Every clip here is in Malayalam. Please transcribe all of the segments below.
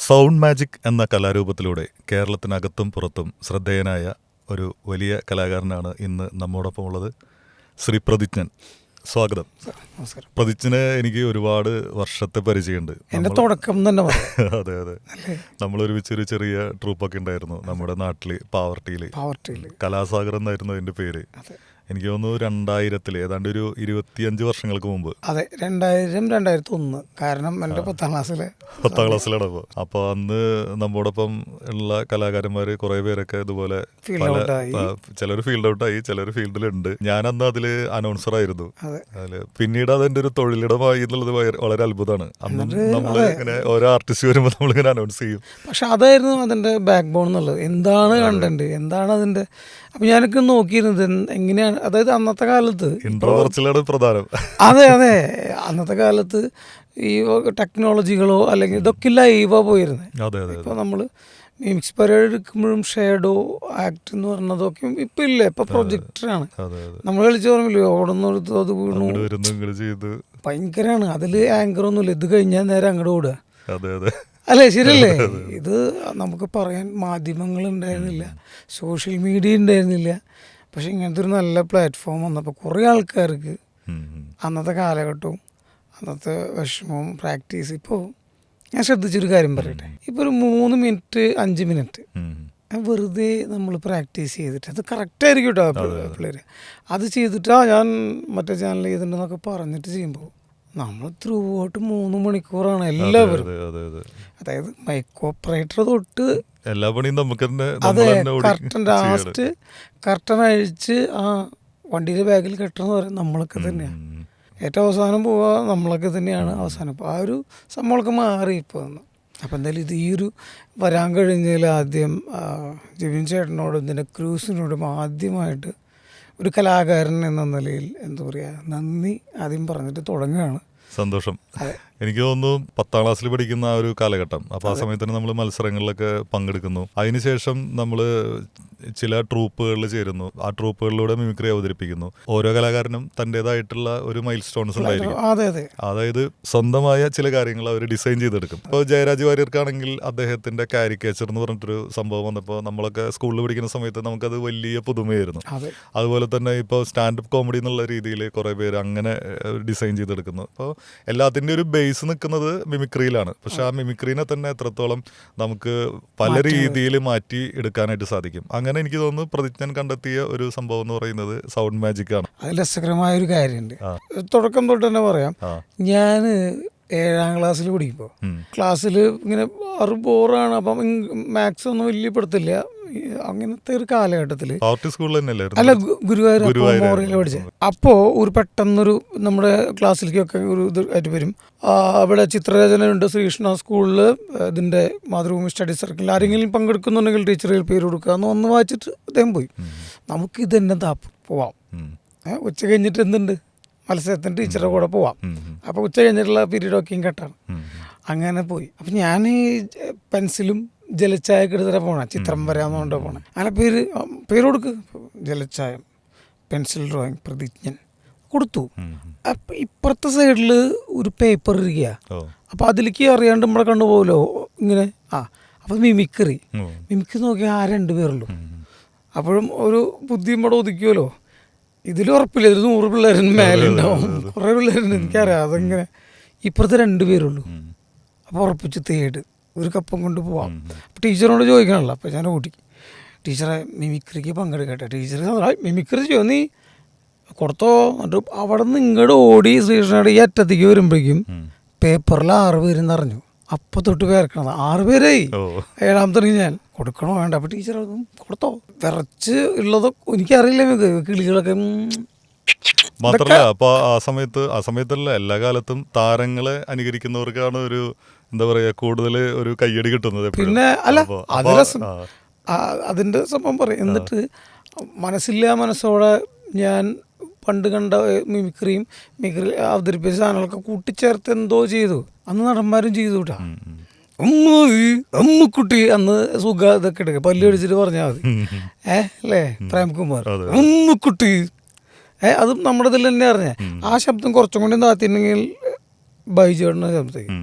സൗണ്ട് മാജിക് എന്ന കലാരൂപത്തിലൂടെ കേരളത്തിനകത്തും പുറത്തും ശ്രദ്ധേയനായ ഒരു വലിയ കലാകാരനാണ് ഇന്ന് നമ്മോടൊപ്പം ഉള്ളത്. ശ്രീ പ്രതിജ്ഞൻ, സ്വാഗതം. നമസ്കാരം. പ്രതിജ്ഞന് എനിക്ക് ഒരുപാട് വർഷത്തെ പരിചയമുണ്ട്. എന്റെ തുടക്കം തന്നെ അതെ അതെ, നമ്മളൊരുമിച്ചൊരു ചെറിയ ട്രൂപ്പൊക്കെ ഉണ്ടായിരുന്നു നമ്മുടെ നാട്ടില് പാവർട്ടിയില്. കലാസാഗർ എന്നായിരുന്നു അതിന്റെ പേര്. എനിക്ക് തോന്നുന്നു 2000 ഏതാണ്ട് ഒരു 25 വർഷങ്ങൾക്ക് മുമ്പ്. അതെ, 2001. കാരണം എൻ്റെ 10ാം ക്ലാസ്സിലാണ്. അപ്പോൾ അന്ന് നമ്മോടൊപ്പം ഉള്ള കലാകാരന്മാര് കുറെ പേരൊക്കെ ഇതുപോലെ ചിലർ ഫീൽഡ് ഔട്ടായി, ചിലർ ഫീൽഡിലുണ്ട്. ഞാൻ അന്ന് അതില് അനൗൺസർ ആയിരുന്നു. അതില് പിന്നീട് അതെന്റെ ഒരു തൊഴിലിടമായി എന്നുള്ളത് വളരെ അത്ഭുതമാണ്. അന്ന് നമ്മള് ഇങ്ങനെ ഓരോ ആർട്ടിസ്റ്റ് വരുമ്പോൾ നമ്മളിങ്ങനെ അനൗൺസ് ചെയ്യും. പക്ഷെ അതായിരുന്നു അതിന്റെ ബാക്ക് ബോൺ എന്നുള്ളത്. എന്താണ് കണ്ടന്റ്, എന്താണ് അതിന്റെ. അപ്പൊ ഞാനൊക്കെ നോക്കിയിരുന്നത് എങ്ങനെയാണ്, അതായത് അന്നത്തെ കാലത്ത് പ്രധാനം. അതെ, അന്നത്തെ കാലത്ത് ഈ ടെക്നോളജികളോ അല്ലെങ്കിൽ ഇതൊക്കെ ലൈവാ പോയിരുന്നത്. ഇപ്പൊ നമ്മള് മിമിക്സ് പരേഡ് എടുക്കുമ്പോഴും ഷേഡോ ആക്ട് എന്ന് പറഞ്ഞതൊക്കെ ഇപ്പൊ ഇല്ല. ഇപ്പൊ പ്രൊജക്ടറാണ്. നമ്മൾ കളിച്ചു പറഞ്ഞില്ലേ, ഓടുന്നത് അത് വീണു, ഭയങ്കരാണ്. അതില് ആങ്കറൊന്നുമില്ല. ഇത് കഴിഞ്ഞാൽ നേരെ അങ്ങോട്ട് ഓടുക. അല്ലേ, ശരിയല്ലേ? ഇത് നമുക്ക് പറയാൻ മാധ്യമങ്ങൾ ഉണ്ടായിരുന്നില്ല, സോഷ്യൽ മീഡിയ ഉണ്ടായിരുന്നില്ല. പക്ഷെ ഇങ്ങനത്തെ ഒരു നല്ല പ്ലാറ്റ്ഫോം വന്നപ്പോൾ കുറേ ആൾക്കാർക്ക് അന്നത്തെ കാലഘട്ടവും അന്നത്തെ വിഷമവും പ്രാക്ടീസ്. ഇപ്പോൾ ഞാൻ ശ്രദ്ധിച്ചൊരു കാര്യം പറയട്ടെ. ഇപ്പോൾ ഒരു 3 മിനിറ്റ് 5 മിനിറ്റ് വെറുതെ നമ്മൾ പ്രാക്ടീസ് ചെയ്തിട്ട് അത് കറക്റ്റായിരിക്കും കേട്ടോ പിള്ളേർ. അത് ചെയ്തിട്ട് ഞാൻ മറ്റേ ചാനൽ ചെയ്തിട്ടുണ്ടെന്നൊക്കെ പറഞ്ഞിട്ട് ചെയ്യുമ്പോൾ നമ്മൾ ത്രൂ ഔട്ട് 3 മണിക്കൂറാണ് എല്ലാവരും. അതായത് മൈക്ക് ഓപ്പറേറ്റർ തൊട്ട് എല്ലാ പണിയും നമുക്ക്. അതെ, ലാസ്റ്റ് കർട്ടൻ അഴിച്ച് ആ വണ്ടിയുടെ ബാഗിൽ കെട്ടണമെന്ന് പറയും നമ്മളൊക്കെ തന്നെയാണ്. ഏറ്റവും അവസാനം പോവുക നമ്മളൊക്കെ തന്നെയാണ് അവസാനം. അപ്പോൾ ആ ഒരു സംഭവമൊക്കെ മാറി ഇപ്പോൾ. അപ്പം എന്തായാലും ഇത് ഈ ഒരു വരാൻ കഴിഞ്ഞതിൽ ആദ്യം ജിബിൻ ചേട്ടനോടും ഇതിൻ്റെ ക്രൂസിനോടും ആദ്യമായിട്ട് ഒരു കലാകാരൻ എന്ന നിലയിൽ എന്താ പറയുക, നന്ദി ആദ്യം പറഞ്ഞിട്ട് തുടങ്ങുകയാണ്. സന്തോഷം. എനിക്ക് തോന്നുന്നു 10ാം ക്ലാസ്സിൽ പഠിക്കുന്ന ആ ഒരു കാലഘട്ടം. അപ്പോൾ ആ സമയത്ത് തന്നെ നമ്മൾ മത്സരങ്ങളിലൊക്കെ പങ്കെടുക്കുന്നു. അതിനുശേഷം നമ്മൾ ചില ട്രൂപ്പുകളിൽ ചേരുന്നു. ആ ട്രൂപ്പുകളിലൂടെ മിമിക്രി അവതരിപ്പിക്കുന്നു. ഓരോ കലാകാരനും തൻ്റെതായിട്ടുള്ള ഒരു മൈൽ സ്റ്റോൺസ് ഉണ്ടായിരിക്കും. അതായത് സ്വന്തമായ ചില കാര്യങ്ങൾ അവർ ഡിസൈൻ ചെയ്തെടുക്കും. ഇപ്പോൾ ജയരാജ് വാര്യർക്കാണെങ്കിൽ അദ്ദേഹത്തിന്റെ കാരിക്കേച്ചർ എന്ന് പറഞ്ഞിട്ടൊരു സംഭവം വന്നപ്പോൾ നമ്മളൊക്കെ സ്കൂളിൽ പഠിക്കുന്ന സമയത്ത് നമുക്കത് വലിയ പുതുമയായിരുന്നു. അതുപോലെ തന്നെ ഇപ്പോൾ സ്റ്റാൻഡപ്പ് കോമഡി എന്നുള്ള രീതിയിൽ കുറേ പേര് അങ്ങനെ ഡിസൈൻ ചെയ്തെടുക്കുന്നു. അപ്പോൾ എല്ലാത്തിൻ്റെ ഒരു ബേസ് നിൽക്കുന്നത് മിമിക്രിയിലാണ്. പക്ഷെ ആ മിമിക്രീനെ തന്നെ എത്രത്തോളം നമുക്ക് പല രീതിയിൽ മാറ്റി എടുക്കാനായിട്ട് സാധിക്കും. അങ്ങനെ എനിക്ക് തോന്നുന്നു പ്രതിജ്ഞൻ കണ്ടെത്തിയ ഒരു സംഭവം എന്ന് പറയുന്നത് സൗണ്ട് മാജിക് ആണ്. അത് രസകരമായ ഒരു കാര്യമുണ്ട്. തുടക്കം തൊട്ട് തന്നെ പറയാം. ഞാൻ 7ാം ക്ലാസ്സിൽ പഠിക്കുമ്പോൾ ക്ലാസ്സിൽ ഇങ്ങനെ ബോറാണ്. അപ്പം മാത്സ് ഒന്നും വലിയ പെടുത്തില്ല. അങ്ങനത്തെ ഒരു കാലഘട്ടത്തില് അല്ല, ഗുരുവായൂർ മെമ്മോറിയൽ പഠിച്ചത്. അപ്പോ ഒരു പെട്ടെന്നൊരു നമ്മുടെ ക്ലാസ്സിലേക്കൊക്കെ ഒരു ഇത് ആയിട്ട് വരും. അവിടെ ചിത്രരചനയുണ്ട് ശ്രീകൃഷ്ണ സ്കൂളിൽ. ഇതിന്റെ മാതൃഭൂമി സ്റ്റഡി സർക്കിളിൽ ആരെങ്കിലും പങ്കെടുക്കുന്നുണ്ടെങ്കിൽ ടീച്ചറിൽ പേര് കൊടുക്കുക എന്ന് ഒന്ന് വായിച്ചിട്ട് അദ്ദേഹം പോയി. നമുക്ക് ഇത് തന്നെ പോവാം. ഉച്ച കഴിഞ്ഞിട്ട് എന്തുണ്ട്, മത്സരത്തിന് ടീച്ചറുടെ കൂടെ പോവാം. അപ്പോൾ ഉച്ച കഴിഞ്ഞിട്ടുള്ള പീരീഡൊക്കെയും കെട്ടാണ്. അങ്ങനെ പോയി. അപ്പം ഞാൻ പെൻസിലും ജലച്ചായൊക്കെ എടുത്തിട്ട് പോണേ, ചിത്രം വരാമെന്നുകൊണ്ട് പോണേ. അങ്ങനെ പേര് കൊടുക്ക്, ജലച്ചായം, പെൻസിൽ ഡ്രോയിങ്, പ്രതിജ്ഞൻ കൊടുത്തു. അപ്പം ഇപ്പുറത്തെ സൈഡിൽ ഒരു പേപ്പർ ഇരിക്കുക. അപ്പം അതിലേക്ക് അറിയാണ്ട് നമ്മളെ കണ്ടുപോകലോ ഇങ്ങനെ. അപ്പം മിമിക്രി നോക്കിയാൽ ആ 2 പേരുള്ളൂ. അപ്പോഴും ഒരു ബുദ്ധിയും ഇവിടെ ഒതുക്കുമല്ലോ. ഇതിൽ ഉറപ്പില്ല, ഇതിൽ 100 പിള്ളേരും മേലുണ്ടാവും. കുറേ പിള്ളേരുണ്ട്, എനിക്കറിയാം. അതെങ്ങനെ ഇപ്പുറത്തെ 2 പേരുള്ളൂ. അപ്പോൾ ഉറപ്പിച്ച് തേട് ഒരു കപ്പം കൊണ്ട് പോവാം. അപ്പം ടീച്ചറിനോട് ചോദിക്കണമല്ലോ. അപ്പം ഞാൻ ഓടി, ടീച്ചറെ മിമിക്രിക്ക് പങ്കെടുക്കട്ടെ. ടീച്ചർ മിമിക്രി ചെയ്യോ നീ കൊടുത്തോ. എന്നിട്ട് അവിടെ നിന്ന് ഇങ്ങോട്ട് ഓടി ശ്രീകൃഷ്ണയുടെ ഈ അറ്റത്തേക്ക് വരുമ്പോഴേക്കും പേപ്പറിൽ 6 പേരെന്ന് അറിഞ്ഞു. അപ്പം തൊട്ട് പേർക്കണത് 6 പേരായി. 7ാമത്തെ ഞാൻ കൊടുക്കണോ വേണ്ട. അപ്പം ടീച്ചർ കൊടുത്തോ. വിറച്ച് ഉള്ളതൊക്കെ എനിക്കറിയില്ല. കിളികളൊക്കെ മാത്രല്ല അപ്പൊ ആ സമയത്തല്ല, എല്ലാ കാലത്തും താരങ്ങളെ അനുകരിക്കുന്നവർക്കാണ് ഒരു എന്താ പറയാ കൂടുതൽ ഒരു കയ്യടി കിട്ടുന്നത്. പിന്നെ അല്ല, അതിന്റെ സംഭവം പറയും. എന്നിട്ട് മനസ്സോടെ ഞാൻ പണ്ട് കണ്ട മിമിക്രി അവതരിപ്പിച്ച സാധനങ്ങളൊക്കെ കൂട്ടിച്ചേർത്ത് എന്തോ ചെയ്തു. അന്ന് നടന്മാരും ചെയ്തു കൂട്ടാ. അമ്മുക്കുട്ടി അന്ന് സുഖ ഇതൊക്കെ എടുക്കുക, പല്ലു അടിച്ചിട്ട് പറഞ്ഞാൽ മതി. അല്ലേ, പ്രേംകുമാർ അമ്മുക്കുട്ടി. അതും നമ്മുടെ ഇതിൽ തന്നെ അറിഞ്ഞ ആ ശബ്ദം കുറച്ചും കൂടി താത്തിണ്ടെങ്കിൽ ബൈജേട്ടൻ്റെ ശബ്ദത്തേക്ക്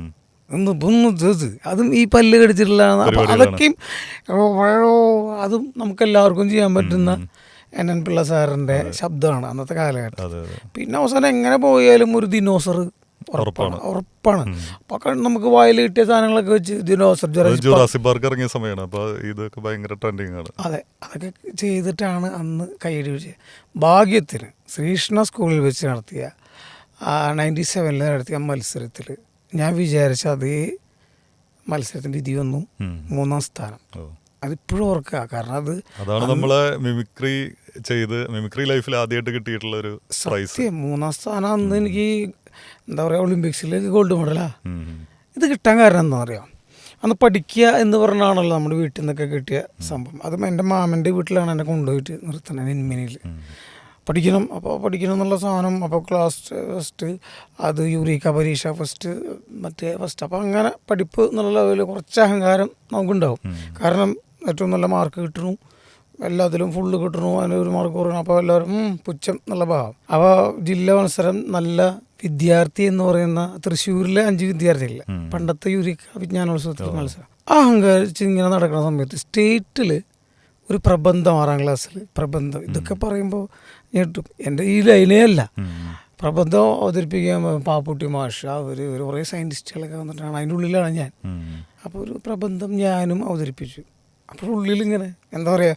അതും ഈ പല്ല് കടിച്ചിട്ടുള്ള അതൊക്കെയും അതും നമുക്ക് എല്ലാവർക്കും ചെയ്യാൻ പറ്റുന്ന NN പിള്ള സാറിൻ്റെ ശബ്ദമാണ് അന്നത്തെ കാലഘട്ടം. പിന്നെ അവസാനം എങ്ങനെ പോയാലും ഒരു ദിനോസർ ഉറപ്പാണ്. അപ്പൊ നമുക്ക് വായിൽ കിട്ടിയ സാധനങ്ങളൊക്കെ വെച്ച് ദിനോസർ ഇറങ്ങിയ സമയമാണ്. അപ്പോൾ ഇതൊക്കെ ഭയങ്കര ട്രെൻഡിങ് ആണ്. അതെ, അതൊക്കെ ചെയ്തിട്ടാണ് അന്ന് കൈയടി വെച്ചത്. ഭാഗ്യത്തിന് ശ്രീകൃഷ്ണ സ്കൂളിൽ വെച്ച് നടത്തിയ 97 നടത്തിയ മത്സരത്തിൽ ഞാൻ വിചാരിച്ച അതേ മത്സരത്തിൻ്റെ വിധി വന്നു 3ാം സ്ഥാനം. അതിപ്പോഴും ഓർക്കുക. കാരണം അതാണ് നമ്മളെ മിമിക്രി ലൈഫിൽ ആദ്യമായിട്ട് കിട്ടിയിട്ടുള്ള ഒരു പ്രൈസ്. 3ാം സ്ഥാനം അന്ന് എനിക്ക് എന്താ പറയുക, ഒളിമ്പിക്സിൽ ഗോൾഡ് മെഡലാ. ഇത് കിട്ടാൻ കാരണം എന്താ പറയുക, അന്ന് പഠിക്കുക എന്ന് പറഞ്ഞാണല്ലോ നമ്മുടെ വീട്ടിൽ നിന്നൊക്കെ കിട്ടിയ സംഭവം. അതും എൻ്റെ മാമൻ്റെ വീട്ടിലാണ് എന്നെ കൊണ്ടുപോയിട്ട് നിർത്തുന്നത്, നെന്മിനിയിൽ. പഠിക്കണം എന്നുള്ള സാധനം. അപ്പോൾ ക്ലാസ് ഫസ്റ്റ്, അത് യൂറിക്ക പരീക്ഷ ഫസ്റ്റ്, മറ്റേ ഫസ്റ്റ്. അപ്പോൾ അങ്ങനെ പഠിപ്പ് എന്നുള്ള ലെവലിൽ കുറച്ച് അഹങ്കാരം നമുക്കുണ്ടാവും. കാരണം ഏറ്റവും നല്ല മാർക്ക് കിട്ടണു, എല്ലാത്തിലും ഫുള്ള് കിട്ടണു, അതിന് ഒരു മാർക്ക് കുറയണം. അപ്പോൾ എല്ലാവരും പുച്ഛം എന്നുള്ള ഭാവം. അപ്പോൾ ജില്ലാ മത്സരം നല്ല വിദ്യാർത്ഥി എന്ന് പറയുന്ന തൃശ്ശൂരിലെ 5 വിദ്യാർത്ഥികളില്ല, പണ്ടത്തെ യൂറിക്ക വിജ്ഞാനോത്സവത്തിൽ മത്സരം. ആ അഹങ്കാരിച്ച് ഇങ്ങനെ നടക്കുന്ന സമയത്ത് സ്റ്റേറ്റിൽ ഒരു പ്രബന്ധം, 6ാം ക്ലാസ്സിൽ പ്രബന്ധം, ഇതൊക്കെ പറയുമ്പോൾ ഞെട്ടും. എൻ്റെ ഈ ലൈനേ അല്ല. പ്രബന്ധം അവതരിപ്പിക്കാൻ പാപ്പുട്ടി മാഷ, അവർ കുറേ സയൻറ്റിസ്റ്റുകളൊക്കെ വന്നിട്ടാണ്, അതിൻ്റെ ഉള്ളിലാണ് ഞാൻ. അപ്പോൾ ഒരു പ്രബന്ധം ഞാനും അവതരിപ്പിച്ചു. അപ്പോൾ ഉള്ളിലിങ്ങനെ എന്താ പറയുക,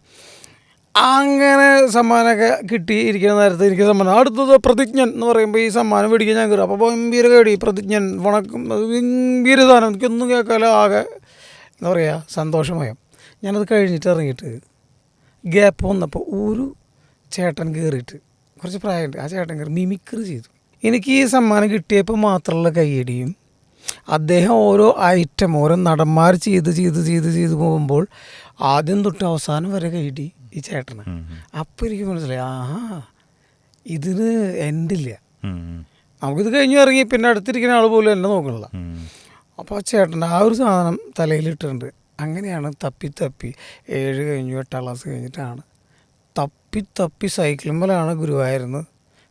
അങ്ങനെ സമ്മാനമൊക്കെ കിട്ടി ഇരിക്കുന്ന നേരത്തെ എനിക്ക് സമ്മാനം. അടുത്തത് പ്രതിജ്ഞൻ എന്ന് പറയുമ്പോൾ ഈ സമ്മാനം മേടിക്കാൻ ഞാൻ കയറും. അപ്പോൾ ഗംഭീര കേടി, പ്രതിജ്ഞൻ വണക്കം, ഗംഭീര സാധനം, എനിക്കൊന്നും കേൾക്കാമല്ലോ. ആകെ എന്താ പറയുക സന്തോഷമയം. ഞാനത് കഴിഞ്ഞിട്ട് ഇറങ്ങിയിട്ട് ഗ്യാപ്പ് വന്നപ്പോൾ ഒരു ചേട്ടൻ കയറിയിട്ട്, കുറച്ച് പ്രായമുണ്ട്, ആ ചേട്ടൻ കയറി മിമിക്രി ചെയ്തു. എനിക്ക് ഈ സമ്മാനം കിട്ടിയപ്പോൾ മാത്രമുള്ള കയ്യടിയും അദ്ദേഹം ഓരോ ഐറ്റം ഓരോ നടന്മാർ ചെയ്ത് പോകുമ്പോൾ ആദ്യം തൊട്ട് അവസാനം വരെ കയ്യടി ഈ ചേട്ടന്. അപ്പോൾ എനിക്ക് മനസ്സിലായി, ആഹാ ഇതിന് എൻഡില്ല. നമുക്കിത് കഴിഞ്ഞ് ഇറങ്ങി പിന്നെ അടുത്തിരിക്കുന്ന ആൾ പോലും എന്നെ നോക്കണില്ല. അപ്പോൾ ആ ചേട്ടൻ്റെ ആ ഒരു സാധനം തലയിലിട്ടുണ്ട്. അങ്ങനെയാണ് തപ്പി 7 കഴിഞ്ഞു 8ാം ക്ലാസ് കഴിഞ്ഞിട്ടാണ് തപ്പി സൈക്കിളുമ്പോഴാണ് ഗുരുവായൂരിന്ന്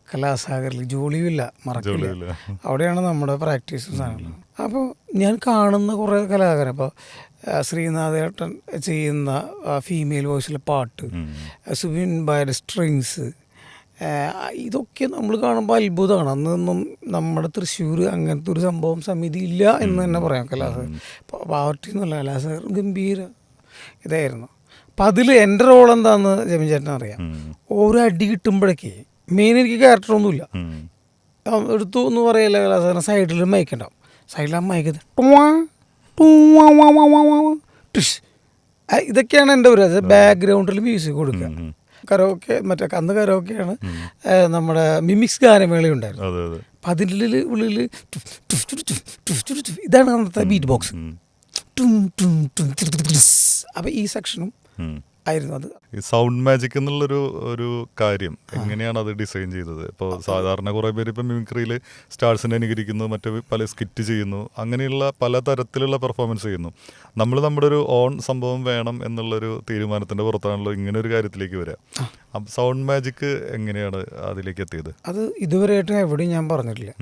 കലാസാഗറിൽ ജോലിയില്ല, മറക്കില്ല, അവിടെയാണ് നമ്മുടെ പ്രാക്ടീസും സാധനങ്ങൾ. അപ്പോൾ ഞാൻ കാണുന്ന കുറേ കലാകാരൻ, അപ്പോൾ ശ്രീനാഥേട്ടൻ ചെയ്യുന്ന ഫീമെയിൽ വോയിസിലെ പാട്ട്, സുബിൻ ബായുടെ സ്ട്രിങ്സ്, ഇതൊക്കെ നമ്മൾ കാണുമ്പോൾ അത്ഭുതമാണ്. അന്നൊന്നും നമ്മുടെ തൃശ്ശൂർ അങ്ങനത്തെ ഒരു സംഭവം സമിതി ഇല്ല എന്ന് തന്നെ പറയാം. കലാസാഗർ പാർട്ടി എന്നുള്ള കലാസാഗർ ഗംഭീര ഇതായിരുന്നു. അപ്പം അതിൽ എൻ്റെ റോൾ എന്താണെന്ന് ജമീൻ ചേട്ടൻ അറിയാം. ഓരോ അടി കിട്ടുമ്പോഴേക്ക് മെയിൻ എനിക്ക് ക്യാരക്ടറൊന്നുമില്ല, എടുത്തു എന്ന് പറയല്ല കലാസാഗർ. സൈഡിൽ മയക്കുണ്ടാവും, സൈഡിൽ ആ മയക്കത് ഇതൊക്കെയാണ് എൻ്റെ ഒരു ബാക്ക്ഗ്രൗണ്ടിൽ മ്യൂസിക് കൊടുക്കുക. കരോക്കെ അന്ന് കരോക്കെയാണ് നമ്മുടെ മിമിക്സ് ഗാനമേള ഉണ്ടായിരുന്നു. അപ്പം അതിൻ്റെ ഉള്ളിൽ ഇതാണ് അന്നത്തെ ബീറ്റ് ബോക്സ്. അപ്പം ഈ സെക്ഷനും ആയിരുന്നു അത്. ഈ സൗണ്ട് മാജിക് എന്നുള്ളൊരു കാര്യം എങ്ങനെയാണ് അത് ഡിസൈൻ ചെയ്തത്? ഇപ്പോൾ സാധാരണ കുറേ പേര് ഇപ്പം മിമിക്രിയിൽ സ്റ്റാർസിനെ അനുകരിക്കുന്നു, മറ്റു പല സ്കിറ്റ് ചെയ്യുന്നു, അങ്ങനെയുള്ള പല തരത്തിലുള്ള പെർഫോമൻസ് ചെയ്യുന്നു. നമ്മൾ നമ്മുടെ ഒരു ഓൺ സംഭവം വേണം എന്നുള്ളൊരു തീരുമാനത്തിൻ്റെ പുറത്താണല്ലോ ഇങ്ങനെ ഒരു കാര്യത്തിലേക്ക് വരിക. അപ്പം സൗണ്ട് മാജിക് എങ്ങനെയാണ് അതിലേക്ക് എത്തിയത്? അത് ഇതുവരെയായിട്ട് എവിടെയും ഞാൻ പറഞ്ഞിട്ടില്ല,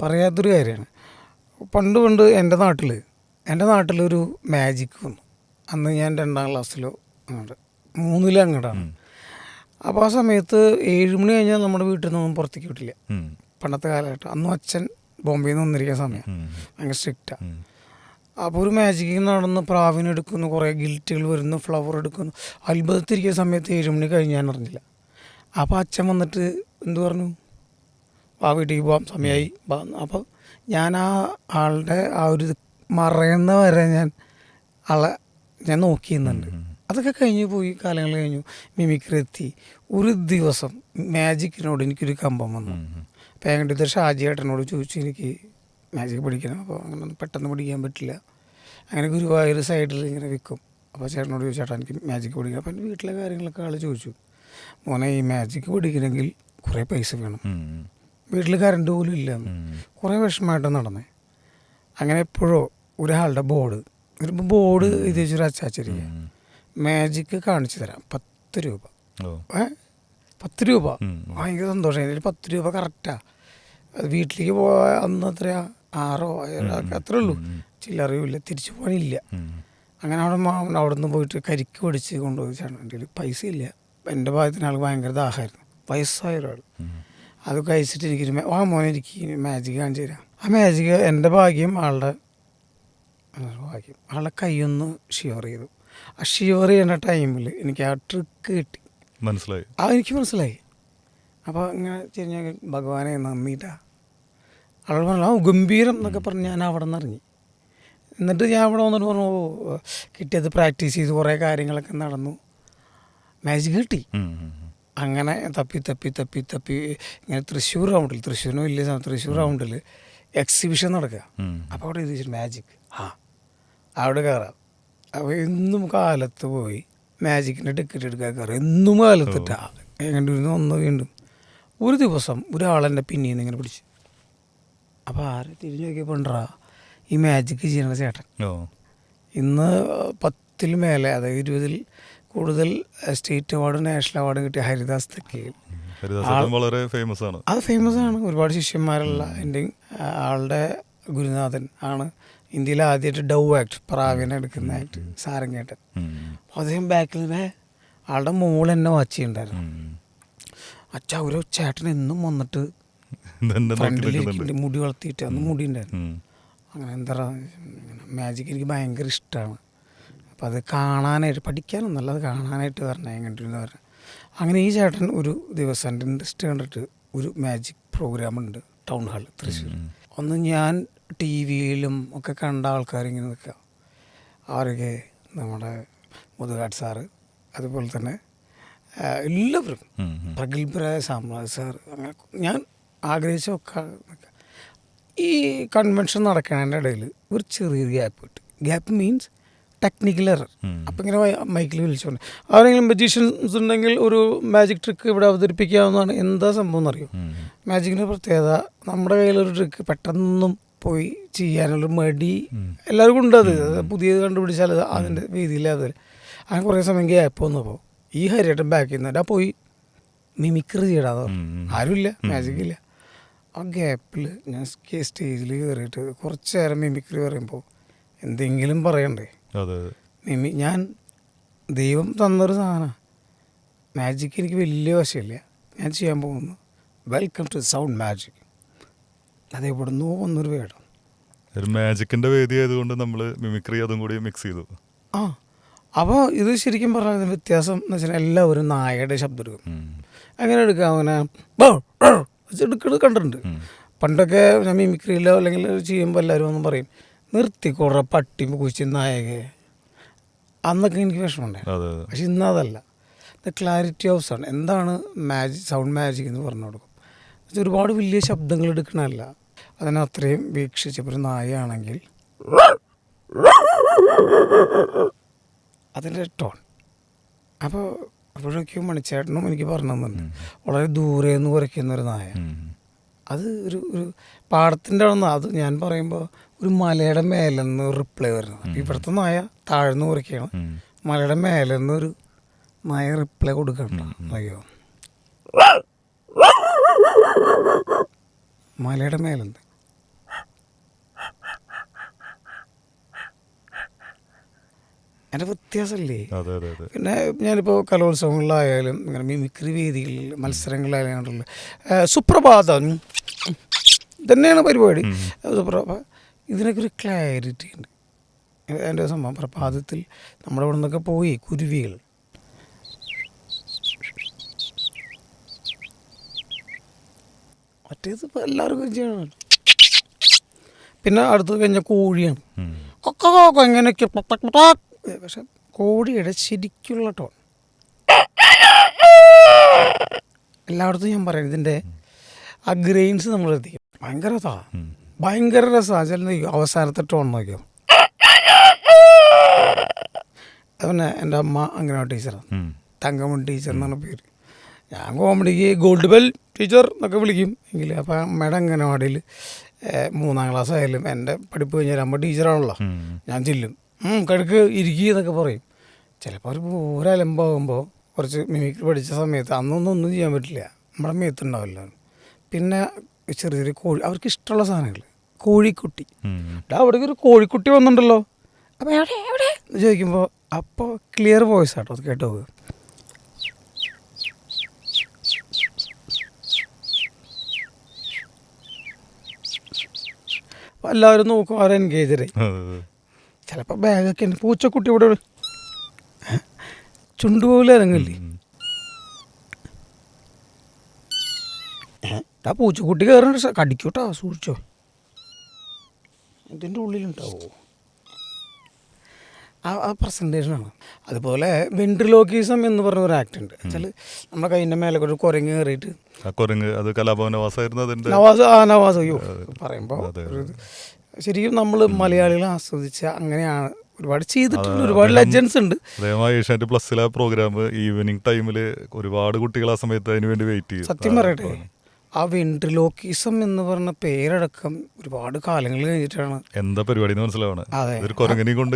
പറയാത്തൊരു കാര്യമാണ്. പണ്ട് എൻ്റെ നാട്ടിലൊരു മാജിക് വന്നു. അന്ന് ഞാൻ 2ാം ക്ലാസ്സിലോ അങ്ങോട്ട് 3ൽ അങ്ങോട്ടാണ്. അപ്പോൾ ആ സമയത്ത് 7 മണി കഴിഞ്ഞാൽ നമ്മുടെ വീട്ടിൽ നിന്നൊന്നും പുറത്തേക്ക് വിട്ടില്ല. പണ്ടത്തെ കാലഘട്ടം. അന്നും അച്ഛൻ ബോംബെയിൽ നിന്ന് വന്നിരിക്കുന്ന സമയം, ഭയങ്കര സ്ട്രിക്റ്റാണ്. അപ്പോൾ ഒരു മാജിക് നടന്ന് പ്രാവിനെടുക്കുന്നു, കുറേ ഗിൽറ്റുകൾ വരുന്നു, ഫ്ലവർ എടുക്കുന്നു. അത്ഭുതത്തിരിക്കുന്ന സമയത്ത് 7 മണി കഴിഞ്ഞ് ഞാൻ അറിഞ്ഞില്ല. അപ്പോൾ അച്ഛൻ വന്നിട്ട് എന്ത് പറഞ്ഞു, വീട്ടിലേക്ക് പോകാം, സമയമായി. അപ്പോൾ ഞാൻ ആ ആളുടെ ആ ഒരു മറയുന്ന വരെ ഞാൻ നോക്കിയിരുന്നുണ്ട്. അതൊക്കെ കഴിഞ്ഞ് പോയി, കാലങ്ങൾ കഴിഞ്ഞു, മിമിക്രി എത്തി. ഒരു ദിവസം മാജിക്കിനോട് എനിക്കൊരു കമ്പം വന്നു. അപ്പോൾ ഞങ്ങളുടെ ഷാജി ഏട്ടനോട് ചോദിച്ചു, എനിക്ക് മാജിക് പഠിക്കണം. അപ്പോൾ അങ്ങനെ പെട്ടെന്ന് പഠിക്കാൻ പറ്റില്ല. അങ്ങനെ ഗുരുവായൂർ സൈഡിൽ ഇങ്ങനെ വിൽക്കും. അപ്പോൾ ചേട്ടനോട് ചോദിച്ചു, ചേട്ടാ എനിക്ക് മാജിക് പഠിക്കണം. അപ്പോൾ എൻ്റെ വീട്ടിലെ കാര്യങ്ങളൊക്കെ ആൾ ചോദിച്ചു, മോനെ ഈ മാജിക് പഠിക്കണമെങ്കിൽ കുറേ പൈസ വേണം, വീട്ടിൽ കറണ്ട് പോലും ഇല്ല. കുറേ വിഷമമായിട്ട് നടന്നേ. അങ്ങനെ എപ്പോഴോ ഒരാളുടെ ബോർഡ് ഇത് വെച്ചൊരു അച്ചാച്ചിരിക്കുക, മാജിക്ക് കാണിച്ചു തരാം, 10 രൂപ. 10 രൂപ ഭയങ്കര സന്തോഷം. അതിൽ 10 രൂപ കറക്റ്റാണ്. വീട്ടിലേക്ക് പോയാൽ അന്ന് എത്രയാ 6 അത്രേ ഉള്ളൂ. ചില്ലറിയില്ല, തിരിച്ചു പോകാനില്ല. അങ്ങനെ അവിടെ നിന്ന് പോയിട്ട് കരിക്ക് പിടിച്ച് കൊണ്ടുപോയി ചേട്ടൻ. എൻ്റെ കയ്യിൽ പൈസ ഇല്ല. എൻ്റെ ഭാഗത്തിന് ആൾ ഭയങ്കര ദാഹമായിരുന്നു, വയസ്സായ ഒരാൾ. അത് കഴിച്ചിട്ട് എനിക്കൊരു മോനെ എനിക്ക് മാജിക് കാണിച്ചു തരാം. ആ മാജിക് എൻ്റെ ഭാഗ്യം, ആളുടെ കൈയൊന്ന് ഷിവർ ചെയ്തു. ആ ഷിവർ ചെയ്യുന്ന ടൈമിൽ എനിക്ക് ആ ട്രിക്ക് കിട്ടി. മനസ്സിലായി. എനിക്ക് മനസ്സിലായി. അപ്പോൾ ഇങ്ങനെ ചെറിയ ഭഗവാനെ നന്ദിയിട്ടാ ആൾ പറഞ്ഞു ഗംഭീരം എന്നൊക്കെ പറഞ്ഞ് ഞാൻ അവിടെ നിന്ന് ഇറങ്ങി. എന്നിട്ട് ഞാൻ അവിടെ വന്നിട്ട് പറഞ്ഞു കിട്ടിയത് പ്രാക്ടീസ് ചെയ്ത് കുറേ കാര്യങ്ങളൊക്കെ നടന്നു, മാജിക് കിട്ടി. അങ്ങനെ തപ്പി ഇങ്ങനെ തൃശ്ശൂർ തൃശ്ശൂരിന് വലിയ തൃശ്ശൂർ റൗണ്ടിൽ എക്സിബിഷൻ നടക്കുക. അപ്പോൾ അവിടെ എഴുതി മാജിക്, അവിടെ കയറാം. അപ്പോൾ എന്നും കാലത്ത് പോയി മാജിക്കിൻ്റെ ടിക്കറ്റ് എടുക്കാൻ കയറാം. എന്നും കാലത്തിട്ടാ കണ്ടിരുന്നു. ഒന്ന് വീണ്ടും ഒരു ദിവസം ഒരാളെന്നെ പിന്നീന്ന് ഇങ്ങനെ പിടിച്ചു. അപ്പോൾ ആരെ തിരിഞ്ഞു നോക്കിയപ്പോണ്ടാ ഈ മാജിക്ക് ചെയ്യണ ചേട്ടൻ. ഇന്ന് 10 മേലെ, അതായത് 20 കൂടുതൽ സ്റ്റേറ്റ് അവാർഡും നാഷണൽ അവാർഡും കിട്ടിയ ഹരിദാസ് തെക്കേൽ. വളരെ ഫേമസ് ആണ്. അത് ഫേമസ് ആണ്, ഒരുപാട് ശിഷ്യന്മാരുള്ള. എൻ്റെ ആളുടെ ഗുരുനാഥൻ ആണ് ഇന്ത്യയിൽ ആദ്യമായിട്ട് ഡൗ ആക്ട്, പ്രാവീണ്യം എടുക്കുന്ന ആക്ട്, സാരംഗേട്ടൻ. അപ്പോൾ അദ്ദേഹം ബാക്കിൽ ആളുടെ മോൾ എന്നെ വാച്ച് ചെയ്യണ്ടായിരുന്നു. അച്ഛാ ഒരു ചേട്ടൻ എന്നും വന്നിട്ട് ഫ്രണ്ടിലേക്ക് മുടി വളർത്തിയിട്ട്, അന്ന് മുടി ഉണ്ടായിരുന്നു. അങ്ങനെ എന്താ മാജിക് എനിക്ക് ഭയങ്കര ഇഷ്ടമാണ്. അപ്പോൾ അത് കാണാനായിട്ട്, പഠിക്കാനൊന്നല്ല, അത് കാണാനായിട്ട് പറഞ്ഞാൽ കണ്ടിരുന്നു പറഞ്ഞു. അങ്ങനെ ഈ ചേട്ടൻ ഒരു ദിവസം എൻ്റെ ഇൻട്രസ്റ്റ് കണ്ടിട്ട് ഒരു മാജിക് പ്രോഗ്രാം ഉണ്ട് ടൗൺ ഹാൾ തൃശ്ശൂർ. ഒന്ന് ഞാൻ ടി വിയിലും ഒക്കെ കണ്ട ആൾക്കാരിങ്ങനെ നിൽക്കുക. അവരൊക്കെ നമ്മുടെ മുതുകാട് സാറ്, അതുപോലെ തന്നെ എല്ലാവരും പ്രഗത്ഭരായ സാമ്രാജ് സാർ. അങ്ങനെ ഞാൻ ആഗ്രഹിച്ചൊക്കെ ഈ കൺവെൻഷൻ നടക്കുന്നതിൻ്റെ ഇടയിൽ ഒരു ചെറിയൊരു ഗ്യാപ്പ് കിട്ടി. Gap means technical error. അപ്പം ഇങ്ങനെ മൈക്കിൽ വിളിച്ചുകൊണ്ട് ആരെങ്കിലും മജീഷ്യൻസ് ഉണ്ടെങ്കിൽ ഒരു മാജിക് ട്രിക്ക് ഇവിടെ അവതരിപ്പിക്കാവുന്നതാണ്. എന്താ സംഭവം എന്നറിയോ? മാജിക്കിൻ്റെ പ്രത്യേകത, നമ്മുടെ കയ്യിലൊരു ട്രിക്ക് പെട്ടെന്നും പോയി ചെയ്യാനുള്ളൊരു മടി എല്ലാവർക്കും ഉണ്ട്. അത് പുതിയത് കണ്ടുപിടിച്ചാൽ അതിൻ്റെ രീതിയിൽ അത് അങ്ങനെ കുറേ സമയം ഗ്യാപ്പ് വന്നപ്പോൾ ഈ ഹരിയേട്ടൻ ബാക്കിൽ നിന്ന് പോയി മിമിക്രി ചെയ്യടാതെ ആരുമില്ല, മാജിക്കില്ല. ആ ഗ്യാപ്പിൽ ഞാൻ സ്റ്റേജിൽ കയറിയിട്ട് കുറച്ച് നേരം മിമിക്രി പറയുമ്പോൾ എന്തെങ്കിലും പറയണ്ടേ? ഞാൻ ദൈവം തന്നൊരു സാധനമാണ് മാജിക്ക്. എനിക്ക് വലിയ വശമില്ല. ഞാൻ ചെയ്യാൻ പോകുന്നു വെൽക്കം ടു സൗണ്ട് മാജിക്. അത് എവിടുന്നോ വന്നൊരു വേണം. ഒരു മാജിക്കിൻ്റെ വേദി ആയതുകൊണ്ട് നമ്മൾ മിമിക്രി അതും കൂടി മിക്സ് ചെയ്തു. അപ്പോൾ ഇത് ശരിക്കും പറഞ്ഞാൽ വ്യത്യാസം എന്ന് വെച്ചാൽ എല്ലാവരും നായയുടെ ശബ്ദം എടുക്കും. അങ്ങനെ എടുക്കുക, അങ്ങനെ എടുക്കുന്നത് കണ്ടിട്ടുണ്ട്. പണ്ടൊക്കെ ഞാൻ മിമിക്രിയിലോ അല്ലെങ്കിൽ ചെയ്യുമ്പോൾ എല്ലാവരും ഒന്നും പറയും നിർത്തിക്കൊറ പട്ടി കുഴിച്ച് നായക. അന്നൊക്കെ എനിക്ക് വിഷമമുണ്ടായിരുന്നു. പക്ഷെ ഇന്നതല്ല. The clarity of sound. എന്താണ് സൗണ്ട് മാജിക് എന്ന് പറഞ്ഞു കൊടുക്കും. ഒരുപാട് വലിയ ശബ്ദങ്ങൾ എടുക്കണമല്ല, അതിനത്രയും വീക്ഷിച്ചപ്പോൾ ഒരു നായയാണെങ്കിൽ അതിൻ്റെ ടോൺ. അപ്പോൾ അപ്പോഴൊക്കെയും മണിച്ചേട്ടനും എനിക്ക് പറഞ്ഞു തന്നിട്ടുണ്ട്, വളരെ ദൂരെ നിന്ന് കുറയ്ക്കുന്നൊരു നായ. അത് ഒരു പാടത്തിൻ്റെ അവിടെ നിന്ന്, അത് ഞാൻ പറയുമ്പോൾ ഒരു മലയുടെ മേലെ നിന്ന് റിപ്ലൈ വരുന്നത്. അപ്പം ഇവിടുത്തെ നായ താഴ്ന്നു കുറയ്ക്കുകയാണ്, മലയുടെ മേലെ നിന്ന് ഒരു നായ റിപ്ലൈ കൊടുക്കണം. അയ്യോ, മലയുടെ മേലെന്ന് അതിൻ്റെ വ്യത്യാസമല്ലേ? പിന്നെ ഞാനിപ്പോൾ കലോത്സവങ്ങളിലായാലും ഇങ്ങനെ മിമിക്രി വേദികളിൽ മത്സരങ്ങളിലായാലും കണ്ടുള്ള സുപ്രഭാതം തന്നെയാണ് പരിപാടി. സുപ്രഭാതം ഇതിനൊക്കെ ഒരു ക്ലാരിറ്റി ഉണ്ട്. എൻ്റെ സംഭവം പ്രഭാതത്തിൽ നമ്മുടെ ഇവിടെ നിന്നൊക്കെ പോയി കുരുവികൾ മറ്റേത് ഇപ്പോൾ എല്ലാവർക്കും ചെയ്യണം. പിന്നെ അടുത്ത് കഴിഞ്ഞാൽ കോഴിയാണ് കൊക്ക എങ്ങനെയൊക്കെ. പക്ഷെ കോഴിയുടെ ശരിക്കുള്ള ടോൺ എല്ലായിടത്തും ഞാൻ പറയാം. ഇതിൻ്റെ ആ ഗ്രെയിൻസ് നമ്മൾ എത്തിക്കും. ഭയങ്കര രസമാണ്. ചില അവസാനത്തെ ടോൺ നോക്കിയോ. പിന്നെ എൻ്റെ അമ്മ അംഗനവാടി ടീച്ചറാണ്, തങ്കമണി ടീച്ചർ എന്നാണ് പേര്. ഞാൻ കോമഡിക്ക് ഗോൾഡ് ബെൽ ടീച്ചർ എന്നൊക്കെ വിളിക്കും എങ്കിൽ. അപ്പോൾ അമ്മയുടെ അംഗനവാടിയിൽ 3ാം ക്ലാസ് ആയാലും എൻ്റെ പഠിപ്പ് കഴിഞ്ഞാൽ അമ്മ ടീച്ചറാണല്ലോ, ഞാൻ ചെല്ലും, കിടക്ക് ഇരിക്കുക എന്നൊക്കെ പറയും. ചിലപ്പോൾ ഒരു ഒരലമ്പാകുമ്പോൾ കുറച്ച് മിമിക്രി പഠിച്ച സമയത്ത് ഒന്നും ചെയ്യാൻ പറ്റില്ല, നമ്മുടെ മേത്തുണ്ടാവില്ല. പിന്നെ ചെറിയ ചെറിയ കോഴി, അവർക്ക് ഇഷ്ടമുള്ള സാധനങ്ങൾ കോഴിക്കുട്ടി. അവിടേക്ക് ഒരു കോഴിക്കുട്ടി വന്നിട്ടുണ്ടല്ലോ. അപ്പോൾ എവിടെ എവിടെ എന്ന് ചോദിക്കുമ്പോൾ അപ്പോൾ ക്ലിയർ വോയിസ് ആട്ടോ, അത് കേട്ടോ. എല്ലാവരും നോക്കും, അവർ എൻഗേജഡ്. ചിലപ്പോൾ ബാഗൊക്കെ ഉണ്ട്. പൂച്ചക്കുട്ടി ഇവിടെ ചുണ്ടുപോലെ ഇറങ്ങില്ലേ. ആ പൂച്ചക്കുട്ടി കയറുന്നുണ്ട്, കടിക്കൂട്ടാ, സൂക്ഷിച്ചോ, ഇതിൻ്റെ ഉള്ളിലുണ്ടാവോ. ആ പ്രസൻറ്റേഷനാണ്. അതുപോലെ വെൻട്രിലോക്കിസം എന്ന് പറഞ്ഞ ഒരു ആക്ട് ഉണ്ട്. വെച്ചാൽ നമ്മുടെ കൈൻ്റെ മേലെ ഒരു കുരങ്ങ് കയറിയിട്ട്, അത് കലാഭവൻ നവാസായിരുന്നു. നവാസ് അയ്യോ പറയുമ്പോൾ ശരിക്കും നമ്മൾ മലയാളികൾ ആസ്വദിച്ച അങ്ങനെയാണ്. ഒരുപാട് ചെയ്തിട്ടുണ്ട്, ഒരുപാട് ലെജൻസ് ഉണ്ട്. ഏഷ്യാനെറ്റ് പ്ലസിലെ പ്രോഗ്രാം ഈവനിങ് ടൈമിൽ ഒരുപാട് കുട്ടികൾ ആ സമയത്ത് അതിന് വേണ്ടി വെയിറ്റ് ചെയ്യും. സത്യം പറയട്ടെ, ആ വെൻട്രിലോക്കിസം എന്ന് പറഞ്ഞ പേരടക്കം ഒരുപാട് കാലങ്ങൾ കഴിഞ്ഞിട്ടാണ് എന്താ പരിപാടി മനസ്സിലാവണം. അതെ, കൊണ്ട്